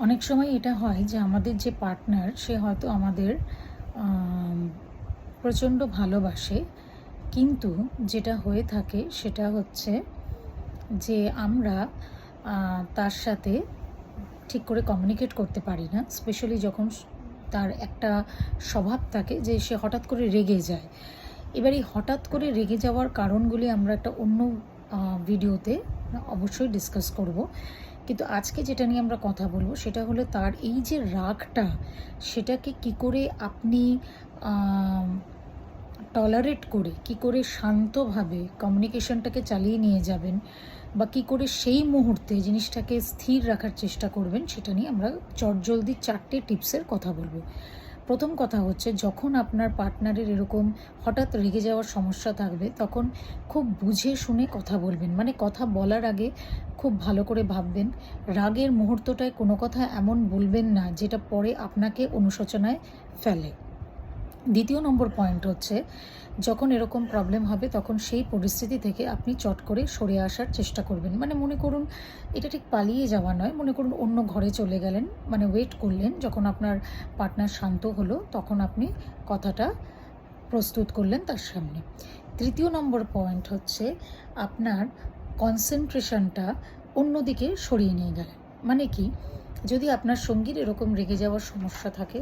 অনেক সময় এটা হয় যে আমাদের যে পার্টনার সে হয়তো আমাদের প্রচণ্ড ভালোবাসে, কিন্তু যেটা হয়ে থাকে সেটা হচ্ছে যে আমরা তার সাথে ঠিক করে কমিউনিকেট করতে পারি না। স্পেশালি যখন তার একটা স্বভাব থাকে যে সে হঠাৎ করে রেগে যায়। এবার এই হঠাৎ করে রেগে যাওয়ার কারণগুলি আমরা একটা অন্য ভিডিওতে অবশ্যই ডিসকাস করব, কিন্তু আজকে যেটা নিয়ে আমরা কথা বলবো সেটা হলো তার এই যে রাগটা, সেটাকে কি করে আপনি টলারেট করে, কি করে শান্তভাবে কমিউনিকেশনটাকে চালিয়ে নিয়ে যাবেন, বা কী করে সেই মুহূর্তে জিনিসটাকে স্থির রাখার চেষ্টা করবেন, সেটা নিয়ে আমরা চটজলদি 4টে টিপসের কথা বলবো। প্রথম কথা হচ্ছে, যখন আপনার পার্টনারের এরকম হঠাৎ রেগে যাওয়ার সমস্যা থাকবে তখন খুব বুঝে শুনে কথা বলবেন। মানে কথা বলার আগে খুব ভালো করে ভাববেন। রাগের মুহূর্তটায় কোনো কথা এমন বলবেন না যেটা পরে আপনাকে অনুশোচনায় ফেলে। দ্বিতীয় নম্বর পয়েন্ট হচ্ছে, যখন এরকম প্রবলেম হবে তখন সেই পরিস্থিতি থেকে আপনি চট করে সরে আসার চেষ্টা করবেন। মানে মনে করুন, এটা ঠিক পালিয়ে যাওয়া নয়, মনে করুন অন্য ঘরে চলে গেলেন, মানে ওয়েট করলেন যখন আপনার পার্টনার শান্ত হলো তখন আপনি কথাটা প্রস্তুত করলেন তার সামনে। তৃতীয় নম্বর পয়েন্ট হচ্ছে, আপনার কনসেন্ট্রেশনটা অন্যদিকে সরিয়ে নিয়ে গেলেন। মানে কি, যদি আপনার সঙ্গীর এরকম রেগে যাওয়ার সমস্যা থাকে